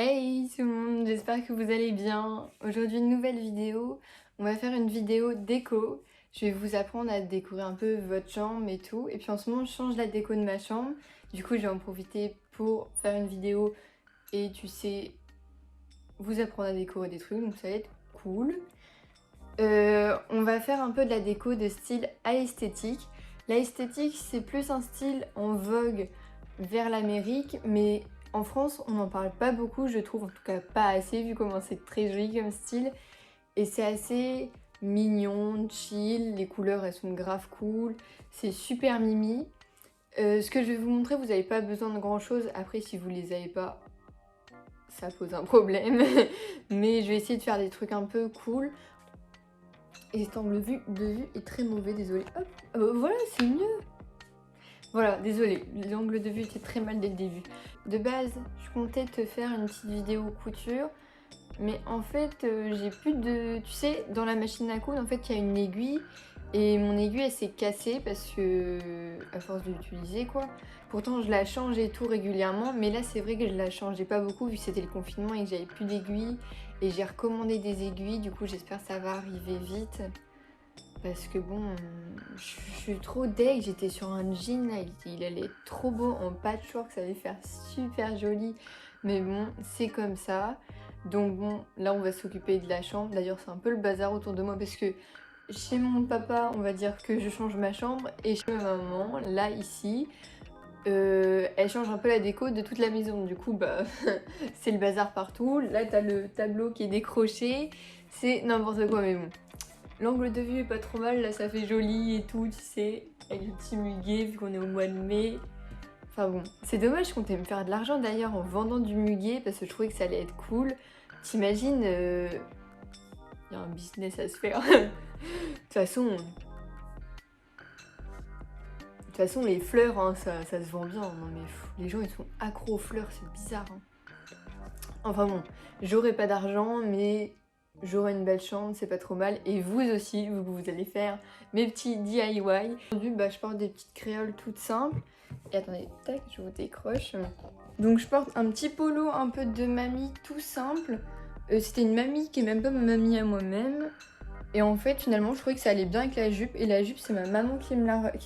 Hey tout le monde, j'espère que vous allez bien. Aujourd'hui une nouvelle vidéo, on va faire une vidéo déco. Je vais vous apprendre à décorer un peu votre chambre et tout. Et puis en ce moment je change la déco de ma chambre. Du coup je vais en profiter pour faire une vidéo et tu sais, vous apprendre à décorer des trucs, donc ça va être cool. On va faire un peu de la déco de style aesthétique. L'aesthétique c'est plus un style en vogue vers l'Amérique, mais en France on n'en parle pas beaucoup, je trouve, en tout cas pas assez, vu comment c'est très joli comme style. Et c'est assez mignon, chill, les couleurs elles sont grave cool, c'est super mimi. Ce que je vais vous montrer, vous n'avez pas besoin de grand chose, après si vous les avez pas, ça pose un problème. Mais je vais essayer de faire des trucs un peu cool. Et cet angle de vue est très mauvais, désolé. Hop, voilà, c'est mieux. Voilà, désolé, l'angle de vue était très mal dès le début. De base, je comptais te faire une petite vidéo couture, mais en fait, j'ai plus de... Tu sais, dans la machine à coudre, en fait, il y a une aiguille, et mon aiguille, elle s'est cassée parce que... à force de l'utiliser, quoi. Pourtant, je la change et tout régulièrement, mais là, c'est vrai que je la changeais pas beaucoup, vu que c'était le confinement et que j'avais plus d'aiguilles. Et j'ai recommandé des aiguilles, du coup, j'espère que ça va arriver vite. Parce que bon, je suis trop deg, j'étais sur un jean là, il allait être trop beau en patchwork, ça allait faire super joli. Mais bon, c'est comme ça. Donc bon, là on va s'occuper de la chambre. D'ailleurs c'est un peu le bazar autour de moi parce que chez mon papa, on va dire que je change ma chambre. Et chez ma maman, là ici, elle change un peu la déco de toute la maison. Du coup, bah, c'est le bazar partout. Là t'as le tableau qui est décroché, c'est n'importe quoi mais bon. L'angle de vue est pas trop mal, là ça fait joli et tout, tu sais, avec le petit muguet vu qu'on est au mois de mai. Enfin bon, c'est dommage, je comptais me faire de l'argent d'ailleurs en vendant du muguet parce que je trouvais que ça allait être cool. T'imagines, y a un business à se faire. De toute façon, les fleurs, hein, ça se vend bien. Non mais les gens ils sont accros aux fleurs, c'est bizarre. Hein. Enfin bon, j'aurai pas d'argent, mais j'aurai une belle chambre, c'est pas trop mal. Et vous aussi, vous allez faire mes petits DIY. Aujourd'hui, bah, je porte des petites créoles toutes simples. Et attendez, tac, je vous décroche. Donc je porte un petit polo un peu de mamie tout simple. C'était une mamie qui est même pas ma mamie à moi-même. Et en fait, finalement, je trouvais que ça allait bien avec la jupe. Et la jupe, c'est ma maman qui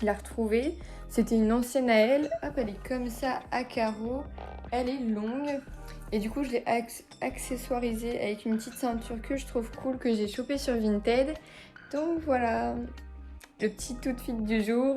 l'a retrouvée. C'était une ancienne à elle. Hop, elle est comme ça, à carreaux. Elle est longue. Et du coup, je l'ai accessoirisée avec une petite ceinture que je trouve cool, que j'ai chopée sur Vinted. Donc voilà, le petit outfit du jour.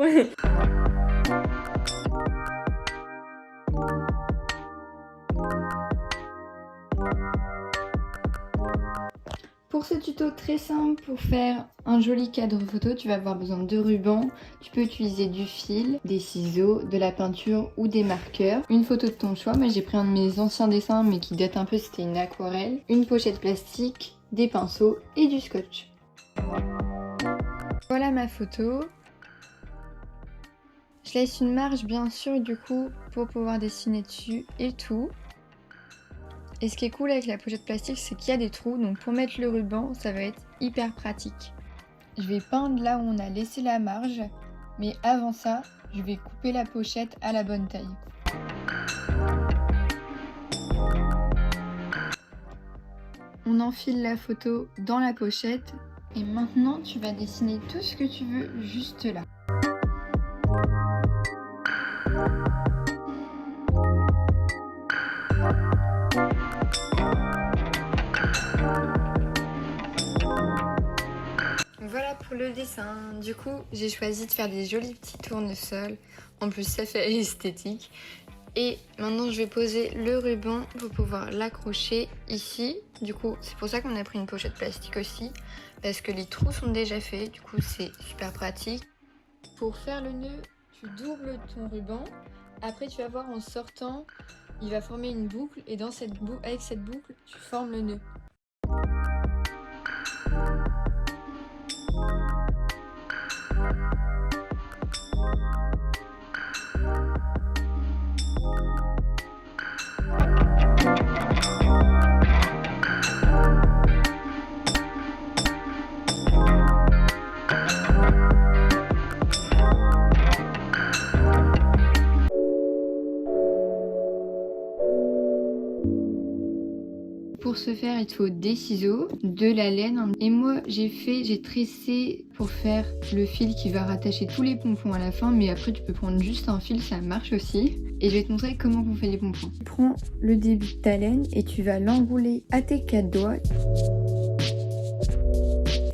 Pour ce tuto très simple, pour faire un joli cadre photo, tu vas avoir besoin de rubans. Tu peux utiliser du fil, des ciseaux, de la peinture ou des marqueurs. Une photo de ton choix, moi j'ai pris un de mes anciens dessins mais qui date un peu, c'était une aquarelle. Une pochette plastique, des pinceaux et du scotch. Voilà ma photo. Je laisse une marge bien sûr du coup pour pouvoir dessiner dessus et tout. Et ce qui est cool avec la pochette plastique, c'est qu'il y a des trous, donc pour mettre le ruban, ça va être hyper pratique. Je vais peindre là où on a laissé la marge, mais avant ça, je vais couper la pochette à la bonne taille. On enfile la photo dans la pochette, et maintenant tu vas dessiner tout ce que tu veux juste là. Voilà pour le dessin. Du coup, j'ai choisi de faire des jolis petits tournesols. En plus, ça fait esthétique. Et maintenant, je vais poser le ruban pour pouvoir l'accrocher ici. Du coup, c'est pour ça qu'on a pris une pochette plastique aussi. Parce que les trous sont déjà faits. Du coup, c'est super pratique. Pour faire le nœud, tu doubles ton ruban. Après, tu vas voir en sortant, il va former une boucle. Et dans avec cette boucle, tu formes le nœud. ce faire, il te faut des ciseaux, de la laine. Et moi, j'ai tressé pour faire le fil qui va rattacher tous les pompons à la fin. Mais après, tu peux prendre juste un fil, ça marche aussi. Et je vais te montrer comment on fait les pompons. Tu prends le début de ta laine et tu vas l'enrouler à tes 4 doigts.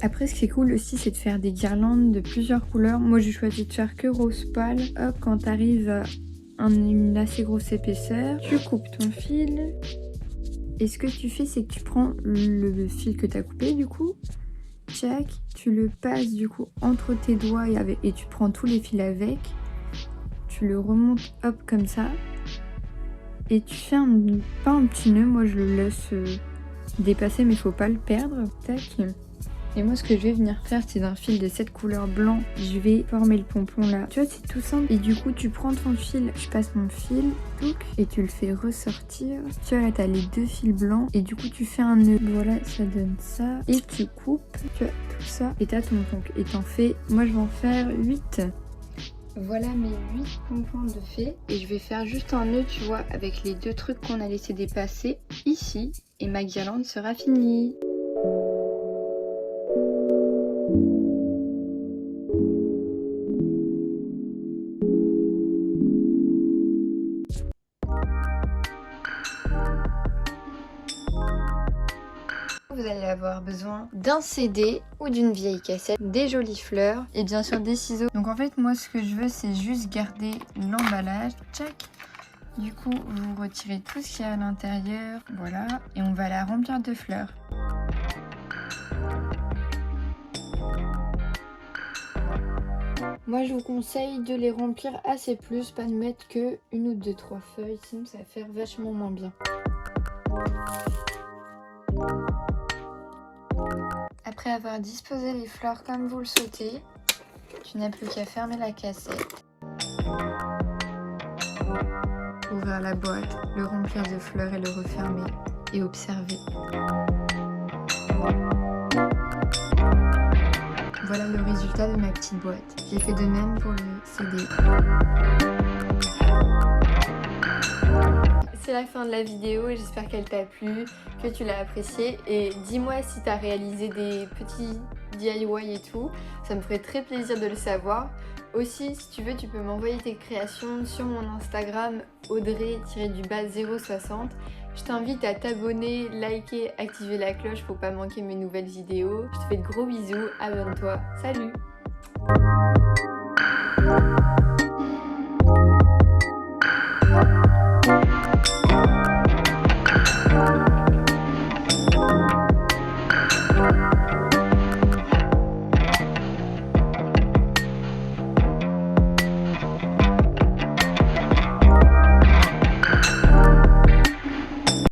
Après, ce qui est cool aussi, c'est de faire des guirlandes de plusieurs couleurs. Moi, j'ai choisi de faire que rose pâle. Hop, quand tu arrives à une assez grosse épaisseur, tu coupes ton fil. Et ce que tu fais, c'est que tu prends le fil que tu as coupé, du coup. Tchac, tu le passes, du coup, entre tes doigts et tu prends tous les fils avec. Tu le remontes, hop, comme ça. Et tu fais pas un petit nœud. Moi, je le laisse dépasser, mais il faut pas le perdre. Tac. Et moi, ce que je vais venir faire, c'est d'un fil de cette couleur blanc, je vais former le pompon là. Tu vois, c'est tout simple. Et du coup, tu prends ton fil, je passe mon fil, et tu le fais ressortir. Tu vois, là, t'as les 2 fils blancs. Et du coup, tu fais un nœud. Voilà, ça donne ça. Et tu coupes, tu vois, tout ça. Et t'as ton pompon. Et t'en fais, moi, je vais en faire 8. Voilà mes 8 pompons de fait. Et je vais faire juste un nœud, tu vois, avec les 2 trucs qu'on a laissé dépasser ici. Et ma guirlande sera finie. Vous allez avoir besoin d'un CD ou d'une vieille cassette, des jolies fleurs et bien sûr des ciseaux. Donc en fait, moi, ce que je veux, c'est juste garder l'emballage. Tchac. Du coup, vous retirez tout ce qu'il y a à l'intérieur. Voilà. Et on va la remplir de fleurs. Moi, je vous conseille de les remplir assez plus, pas de mettre que 1 ou 2, 3 feuilles, sinon ça va faire vachement moins bien. Après avoir disposé les fleurs comme vous le souhaitez, tu n'as plus qu'à fermer la cassette, ouvrir la boîte, le remplir de fleurs et le refermer et observer. Voilà le résultat de ma petite boîte. J'ai fait de même pour le CD. C'est la fin de la vidéo et j'espère qu'elle t'a plu, que tu l'as appréciée. Et dis-moi si tu as réalisé des petits DIY et tout. Ça me ferait très plaisir de le savoir. Aussi, si tu veux, tu peux m'envoyer tes créations sur mon Instagram audrey-060. Je t'invite à t'abonner, liker, activer la cloche pour pas manquer mes nouvelles vidéos. Je te fais de gros bisous, abonne-toi, salut!